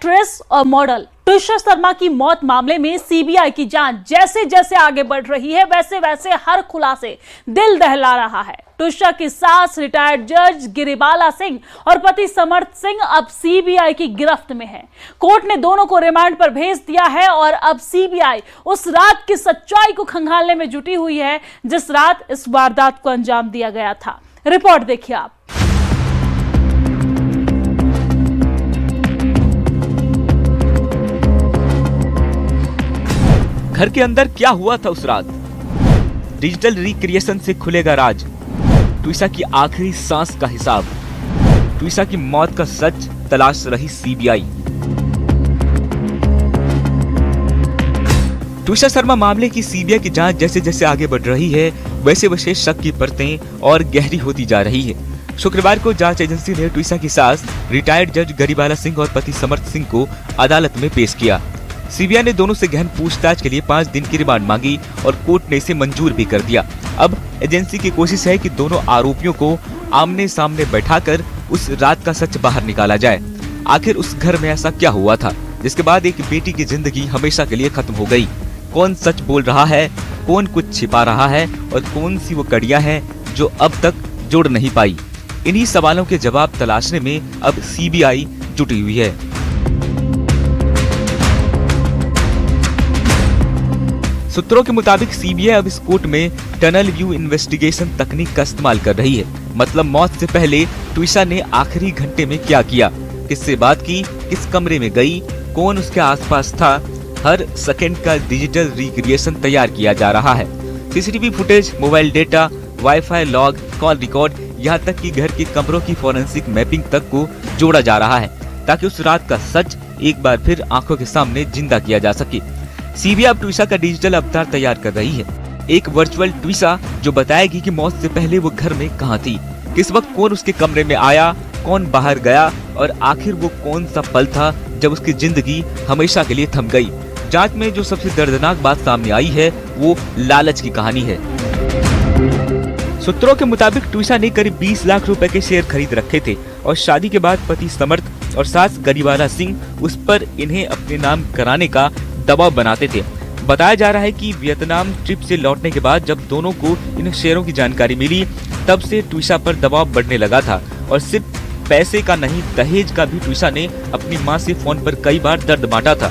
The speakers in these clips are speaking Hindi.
एक्ट्रेस और मॉडल ट्विशा शर्मा की मौत मामले में सीबीआई की जांच जैसे जैसे आगे बढ़ रही है वैसे वैसे हर खुलासे दिल दहला रहा है। ट्विशा की सास रिटायर्ड जज गिरिबाला सिंह और पति समर्थ सिंह अब सीबीआई की गिरफ्त में है। कोर्ट ने दोनों को रिमांड पर भेज दिया है और अब सीबीआई उस रात की सच्चाई को खंगालने में जुटी हुई है जिस रात इस वारदात को अंजाम दिया गया था। रिपोर्ट देखिए आप। घर के अंदर क्या हुआ था उस रात? डिजिटल रिक्रिएशन से खुलेगा राज। ट्विशा की आखिरी सांस का हिसाब। ट्विशा की मौत का सच तलाश रही सीबीआई। ट्विशा शर्मा मामले की सीबीआई की जांच जैसे जैसे आगे बढ़ रही है वैसे वैसे शक की परतें और गहरी होती जा रही है। शुक्रवार को जांच एजेंसी ने ट्विशा की सास रिटायर्ड जज गिरिबाला सिंह और पति समर्थ सिंह को अदालत में पेश किया। सीबीआई ने दोनों से गहन पूछताछ के लिए 5 दिन की रिमांड मांगी और कोर्ट ने इसे मंजूर भी कर दिया। अब एजेंसी की कोशिश है कि दोनों आरोपियों को आमने सामने बैठाकर उस रात का सच बाहर निकाला जाए। आखिर उस घर में ऐसा क्या हुआ था जिसके बाद एक बेटी की जिंदगी हमेशा के लिए खत्म हो गई? कौन सच बोल रहा है, कौन कुछ छिपा रहा है और कौन सी वो कड़ियां हैं जो अब तक जुड़ नहीं पाई? इन्हीं सवालों के जवाब तलाशने में अब सीबीआई जुटी हुई है। सूत्रों के मुताबिक सीबीआई अब इस कोर्ट में टनल व्यू इन्वेस्टिगेशन तकनीक का इस्तेमाल कर रही है। मतलब मौत से पहले ट्विशा ने आखिरी घंटे में क्या किया, किससे बात की, किस कमरे में गई, कौन उसके आसपास था। हर सेकंड का डिजिटल रिक्रिएशन तैयार किया जा रहा है। CCTV footage, mobile data, wifi log, call record, यहाँ तक कि घर के कमरों की फोरेंसिक मैपिंग तक को जोड़ा जा रहा है ताकि उस रात का सच एक बार फिर आंखों के सामने जिंदा किया जा सके। सीबीआई अब ट्विशा का डिजिटल अवतार तैयार कर रही है। एक वर्चुअल ट्विशा जो बताएगी कि मौत से पहले वो घर में कहां थी, किस वक्त कौन उसके कमरे में आया, कौन बाहर गया और आखिर वो कौन सा पल था जब उसकी जिंदगी हमेशा के लिए थम गई। जांच में जो सबसे दर्दनाक बात सामने आई है वो लालच की कहानी है। सूत्रों के मुताबिक ट्विशा ने करीब 20 लाख रुपए के शेयर खरीद रखे थे और शादी के बाद पति समर्थ और सास गिरिबाला सिंह उस पर इन्हें अपने नाम कराने का दबाव बनाते थे। बताया जा रहा है कि वियतनाम ट्रिप से लौटने के बाद जब दोनों को इन शेयरों की जानकारी मिली तब से ट्विशा पर दबाव बढ़ने लगा था और सिर्फ पैसे का नहीं दहेज का भी ट्विशा ने अपनी मां से फोन पर कई बार दर्द बांटा था।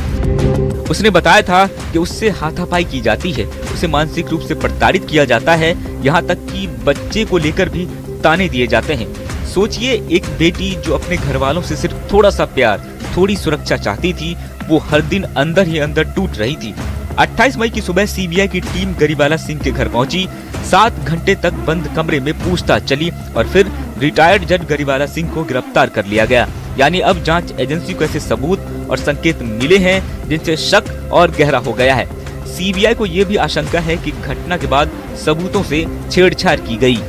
उसने बताया था कि उससे हाथापाई की जाती है, उसे मानसिक रूप से प्रताड़ित किया जाता है, यहाँ तक कि बच्चे को लेकर भी ताने दिए जाते हैं। सोचिए, एक बेटी जो अपने घर वालों से सिर्फ थोड़ा सा प्यार, थोड़ी सुरक्षा चाहती थी, वो हर दिन अंदर ही अंदर टूट रही थी। 28 मई की सुबह सीबीआई की टीम गिरिबाला सिंह के घर पहुंची। 7 घंटे तक बंद कमरे में पूछताछ चली और फिर रिटायर्ड जज गिरिबाला सिंह को गिरफ्तार कर लिया गया। यानी अब जांच एजेंसी को ऐसे सबूत और संकेत मिले हैं जिनसे शक और गहरा हो गया है। सीबीआई को ये भी आशंका है कि घटना के बाद सबूतों से छेड़छाड़ की गई।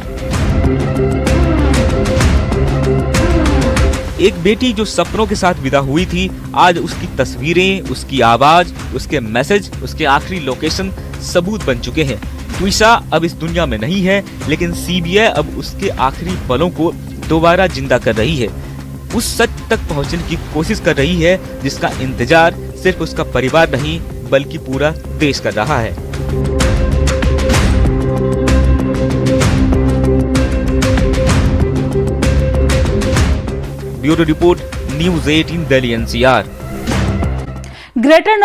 एक बेटी जो सपनों के साथ विदा हुई थी, आज उसकी तस्वीरें, उसकी आवाज, उसके मैसेज, उसके आखिरी लोकेशन सबूत बन चुके हैं। ट्विशा अब इस दुनिया में नहीं है, लेकिन सीबीआई अब उसके आखिरी पलों को दोबारा जिंदा कर रही है। उस सच तक पहुंचने की कोशिश कर रही है जिसका इंतजार सिर्फ उसका परिवार नहीं बल्कि पूरा देश कर रहा है। Bureau report, news 18 Delhi NCR। Greater